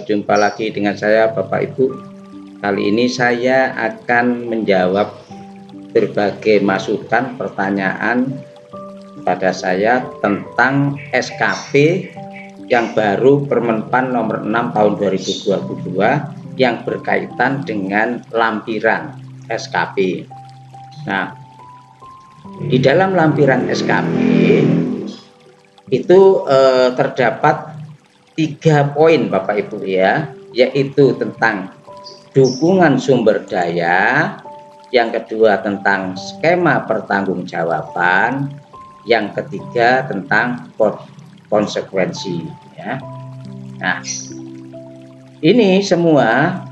Jumpa lagi dengan saya Bapak Ibu. Kali ini saya akan menjawab berbagai masukan pertanyaan pada saya tentang SKP yang baru Permenpan nomor 6 tahun 2022 yang berkaitan dengan lampiran SKP. Nah, di dalam lampiran SKP itu terdapat 3 poin Bapak Ibu ya, yaitu tentang dukungan sumber daya, yang kedua tentang skema pertanggungjawaban, yang ketiga tentang konsekuensi ya. Nah, ini semua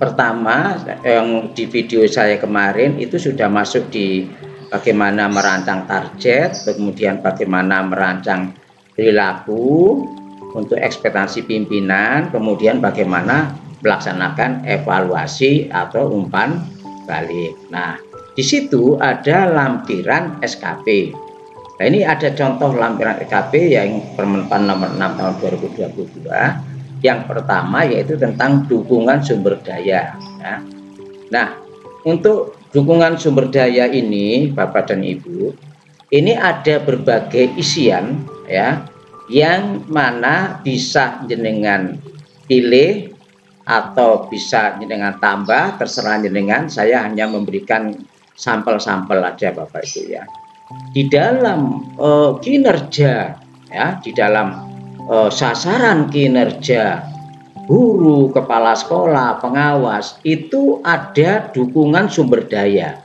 pertama yang di video saya kemarin itu sudah masuk di bagaimana merancang target, kemudian bagaimana merancang perilaku untuk ekspektasi pimpinan, kemudian bagaimana melaksanakan evaluasi atau umpan balik. Nah, di situ ada lampiran SKP. Nah, ini ada contoh lampiran SKP yang Permenpan nomor 6 tahun 2022. Yang pertama yaitu tentang dukungan sumber daya. Ya. Nah, untuk dukungan sumber daya ini, Bapak dan Ibu, ini ada berbagai isian ya, yang mana bisa jenengan pilih atau bisa jenengan tambah, terserah jenengan. Saya hanya memberikan sampel-sampel aja Bapak Ibu ya. Di dalam kinerja ya, di dalam sasaran kinerja guru, kepala sekolah, pengawas itu ada dukungan sumber daya.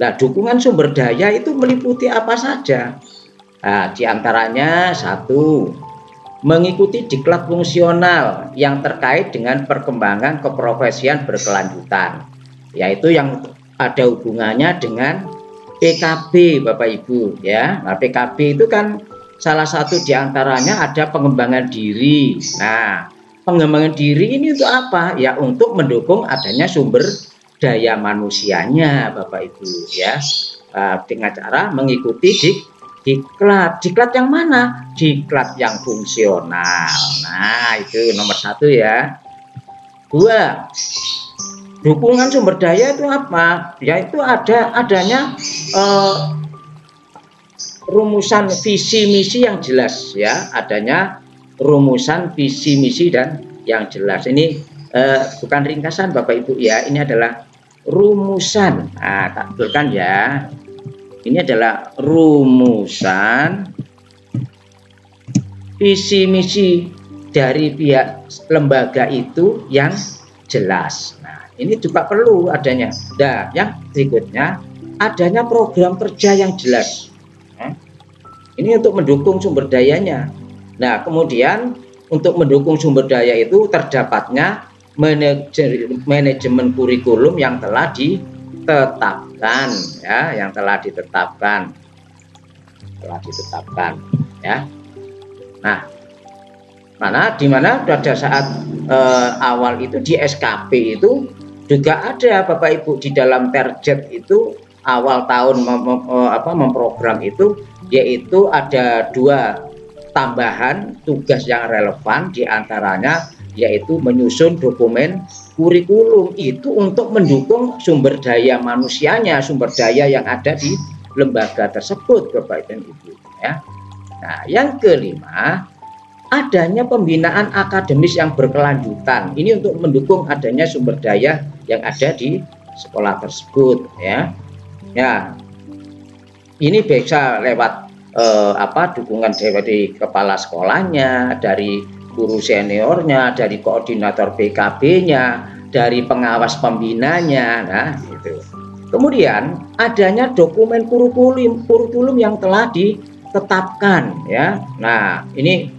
Nah, dukungan sumber daya itu meliputi apa saja? Nah, diantaranya satu, mengikuti diklat fungsional yang terkait dengan perkembangan keprofesian berkelanjutan, yaitu yang ada hubungannya dengan PKB Bapak Ibu ya. Nah, PKB itu kan salah satu diantaranya ada pengembangan diri. Nah, pengembangan diri ini untuk apa? Ya, untuk mendukung adanya sumber daya manusianya Bapak Ibu ya, dengan cara mengikuti diklat yang mana? Diklat yang fungsional. Nah, itu nomor satu ya. Dua, dukungan sumber daya itu apa? Yaitu adanya rumusan visi misi yang jelas ya, adanya rumusan visi misi dan yang jelas. Ini bukan ringkasan Bapak Ibu ya, ini adalah rumusan. Nah, tak betulkan ya. Ini adalah rumusan visi misi dari pihak lembaga itu yang jelas. Nah, ini juga perlu adanya. Nah, yang berikutnya adanya program kerja yang jelas. Ini untuk mendukung sumber dayanya. Nah, kemudian untuk mendukung sumber daya itu terdapatnya manajemen kurikulum yang telah ditetapkan ya, yang telah ditetapkan ya. Nah, di mana pada saat awal itu di SKP itu juga ada Bapak Ibu, di dalam target itu awal tahun memprogram itu, yaitu ada 2 tambahan tugas yang relevan, diantaranya yaitu menyusun dokumen kurikulum itu untuk mendukung sumber daya manusianya, sumber daya yang ada di lembaga tersebut Bapak dan Ibu ya. Nah, yang kelima, adanya pembinaan akademis yang berkelanjutan. Ini untuk mendukung adanya sumber daya yang ada di sekolah tersebut ya. Ya, ini bisa lewat dukungan dari kepala sekolahnya, dari guru seniornya, dari koordinator PKB-nya, dari pengawas pembinanya. Nah, itu. Kemudian adanya dokumen kurikulum yang telah ditetapkan ya. Nah, ini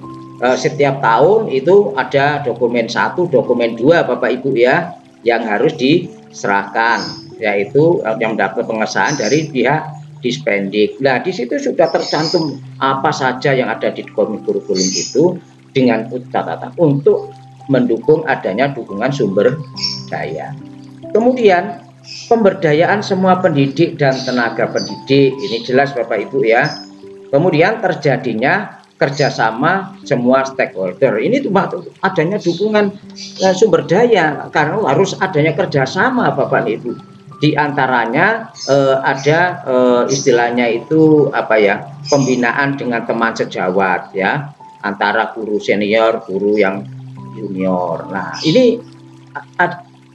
setiap tahun itu ada dokumen 1, dokumen 2 Bapak Ibu ya, yang harus diserahkan, yaitu yang mendapat pengesahan dari pihak Dispendik. Nah, di situ sudah tercantum apa saja yang ada di dokumen kurikulum itu dengan catatan untuk mendukung adanya dukungan sumber daya. Kemudian pemberdayaan semua pendidik dan tenaga pendidik, ini jelas Bapak Ibu ya. Kemudian terjadinya kerjasama semua stakeholder. Ini adanya dukungan sumber daya, karena harus adanya kerjasama Bapak Ibu. Di antaranya ada istilahnya itu apa ya, pembinaan dengan teman sejawat ya, antara guru senior, guru yang junior. Nah ini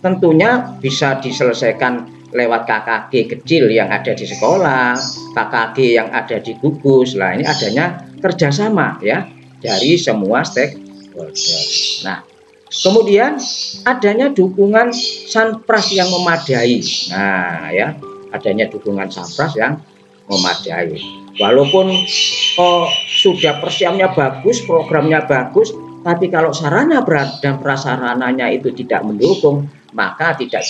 tentunya bisa diselesaikan lewat KKG kecil yang ada di sekolah, KKG yang ada di gugus. Nah ini adanya kerjasama ya dari semua stakeholder. Nah kemudian adanya dukungan Sanpras yang memadai. Nah ya, adanya dukungan Sanpras yang memadai. Walaupun sudah persiapnya bagus, programnya bagus, tapi kalau sarana dan prasarananya itu tidak mendukung, maka tidak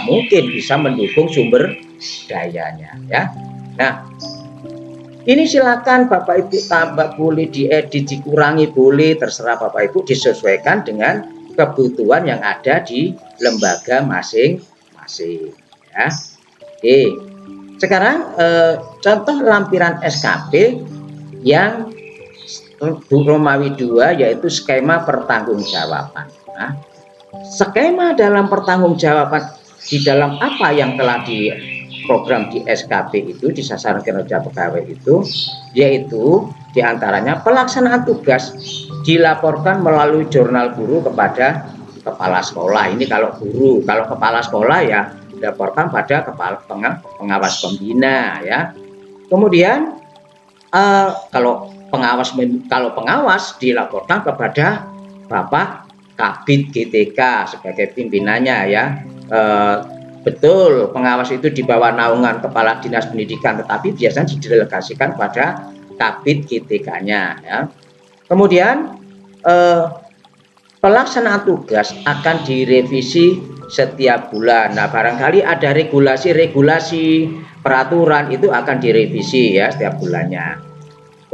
mungkin bisa mendukung sumber dayanya ya. Nah ini silakan Bapak Ibu tambah, boleh diedit, dikurangi, boleh, terserah Bapak Ibu, disesuaikan dengan kebutuhan yang ada di lembaga masing-masing ya. Oke, sekarang contoh lampiran SKP yang Romawi 2 yaitu skema pertanggungjawaban. Nah, skema dalam pertanggungjawaban di dalam apa yang telah program di SKP itu, di sasaran kinerja pegawai itu, yaitu diantaranya pelaksanaan tugas dilaporkan melalui jurnal guru kepada kepala sekolah. Ini kalau guru, kalau kepala sekolah ya dilaporkan pada kepala pengawas pembina ya. Kemudian kalau pengawas dilaporkan kepada Bapak Kabid GTK sebagai pimpinannya ya. Betul, pengawas itu di bawah naungan Kepala Dinas Pendidikan, tetapi biasanya didelegasikan pada Kabid GTK-nya ya. Kemudian pelaksanaan tugas akan direvisi setiap bulan. Nah, barangkali ada regulasi peraturan itu akan direvisi ya setiap bulannya.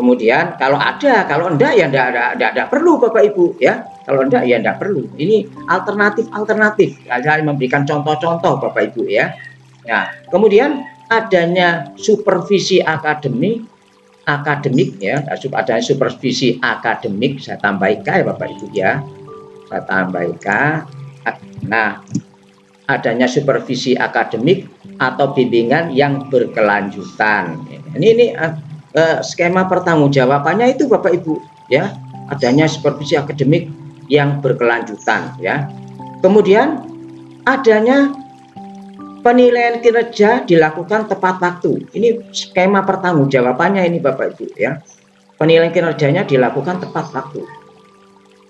Kemudian kalau ada, kalau enggak ya enggak perlu Bapak Ibu ya. Kalau enggak ya enggak perlu. Ini alternatif. Saya memberikan contoh-contoh Bapak Ibu ya. Nah, kemudian adanya supervisi akademik ya, adanya supervisi akademik, saya tambahkan ya Bapak Ibu ya. Saya tambahkan. Nah, adanya supervisi akademik atau bimbingan yang berkelanjutan. Ini skema pertanggungjawabannya itu Bapak Ibu ya, adanya supervisi akademik yang berkelanjutan ya. Kemudian adanya penilaian kinerja dilakukan tepat waktu. Ini skema pertanggungjawabannya ini Bapak Ibu ya. Penilaian kinerjanya dilakukan tepat waktu.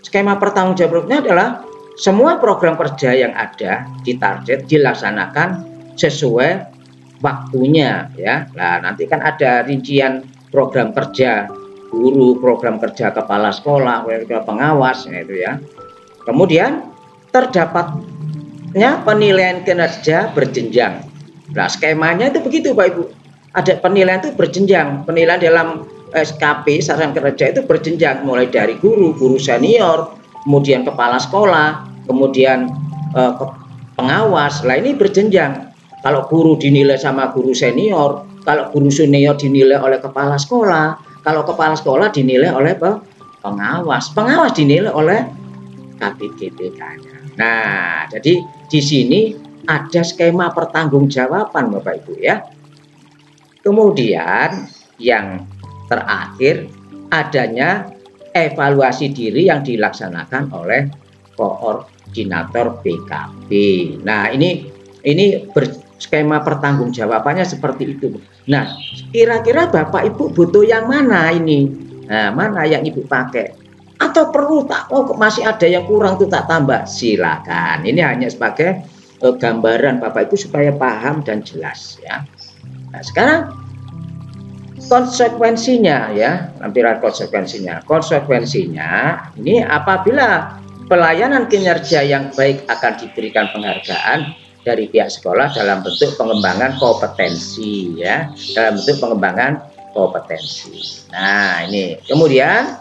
Skema pertanggungjawabannya adalah semua program kerja yang ada ditarget dilaksanakan sesuai waktunya ya. Nah, nanti kan ada rincian program kerja guru, program kerja kepala sekolah, pengawas ya, itu ya. Kemudian terdapatnya penilaian kinerja berjenjang. Nah, skemanya itu begitu Pak Ibu. Ada penilaian itu berjenjang. Penilaian dalam SKP sasaran kerja itu berjenjang, mulai dari guru senior, kemudian kepala sekolah, kemudian pengawas. Nah, ini berjenjang. Kalau guru dinilai sama guru senior, kalau guru senior dinilai oleh kepala sekolah, kalau kepala sekolah dinilai oleh pengawas dinilai oleh Kabid GTK-nya. Nah, jadi di sini ada skema pertanggungjawaban Bapak Ibu ya. Kemudian yang terakhir adanya evaluasi diri yang dilaksanakan oleh koordinator BKB. Nah, ini skema pertanggungjawabannya seperti itu. Nah, kira-kira Bapak Ibu butuh yang mana ini? Nah, mana yang Ibu pakai? Atau perlu masih ada yang kurang tuh tak tambah? Silakan. Ini hanya sebagai gambaran Bapak Ibu supaya paham dan jelas ya. Nah, sekarang konsekuensinya ya, lampiran konsekuensinya. Konsekuensinya ini apabila pelayanan kinerja yang baik akan diberikan penghargaan dari pihak sekolah dalam bentuk pengembangan kompetensi ya, dalam bentuk pengembangan kompetensi. Nah, ini kemudian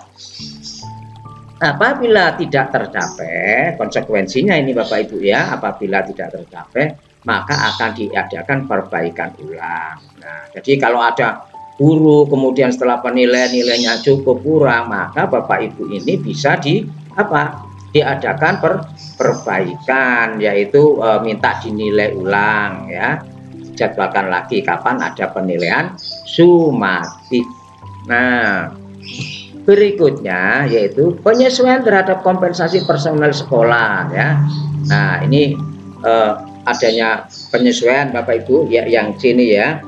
apabila tidak tercapai, konsekuensinya ini Bapak Ibu ya, apabila tidak tercapai maka akan diadakan perbaikan ulang. Nah, jadi kalau ada guru, kemudian setelah penilaian nilainya cukup kurang, maka Bapak Ibu ini bisa diadakan perbaikan, yaitu minta dinilai ulang ya, jadwalkan lagi kapan ada penilaian sumatif. Nah, berikutnya yaitu penyesuaian terhadap kompensasi personel sekolah ya. Nah, ini adanya penyesuaian Bapak Ibu ya, yang sini ya,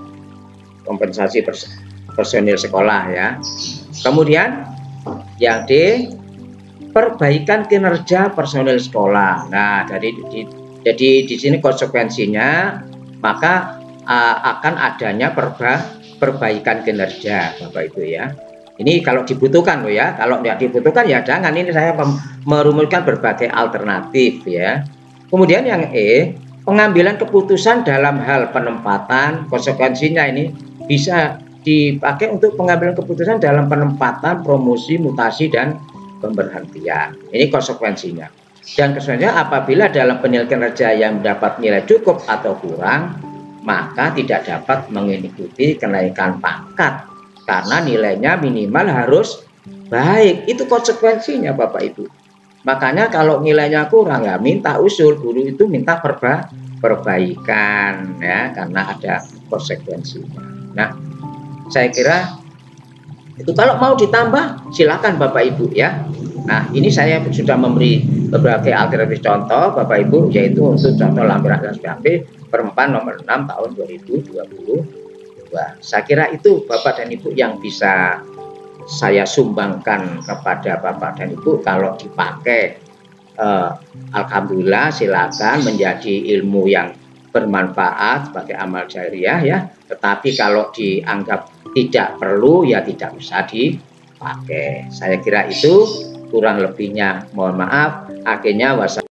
kompensasi personil sekolah ya. Kemudian yang D, perbaikan kinerja personil sekolah. Nah, jadi di sini konsekuensinya maka akan adanya perbaikan kinerja Bapak Ibu ya. Ini kalau dibutuhkan loh ya. Kalau tidak dibutuhkan ya jangan. Ini saya merumuskan berbagai alternatif ya. Kemudian yang E, pengambilan keputusan dalam hal penempatan. Konsekuensinya ini bisa dipakai untuk pengambilan keputusan dalam penempatan, promosi, mutasi, dan pemberhentian. Ini konsekuensinya. Dan konsekuensinya apabila dalam penilaian kinerja yang mendapat nilai cukup atau kurang, maka tidak dapat mengikuti kenaikan pangkat karena nilainya minimal harus baik. Itu konsekuensinya Bapak Ibu. Makanya kalau nilainya kurang ya minta usul, guru itu minta perbaikan ya, karena ada konsekuensinya. Nah, saya kira itu. Kalau mau ditambah silakan Bapak Ibu ya. Nah, ini saya sudah memberi beberapa alternatif contoh Bapak Ibu, yaitu untuk contoh lampiran SPAP perempuan nomor 6 tahun 2022. Saya kira itu Bapak dan Ibu yang bisa saya sumbangkan kepada Bapak dan Ibu. Kalau dipakai alhamdulillah, silakan, menjadi ilmu yang bermanfaat sebagai amal jariah ya. Tetapi kalau dianggap tidak perlu ya tidak usah dipakai. Saya kira itu, kurang lebihnya mohon maaf. Akhirnya wassalamualaikum.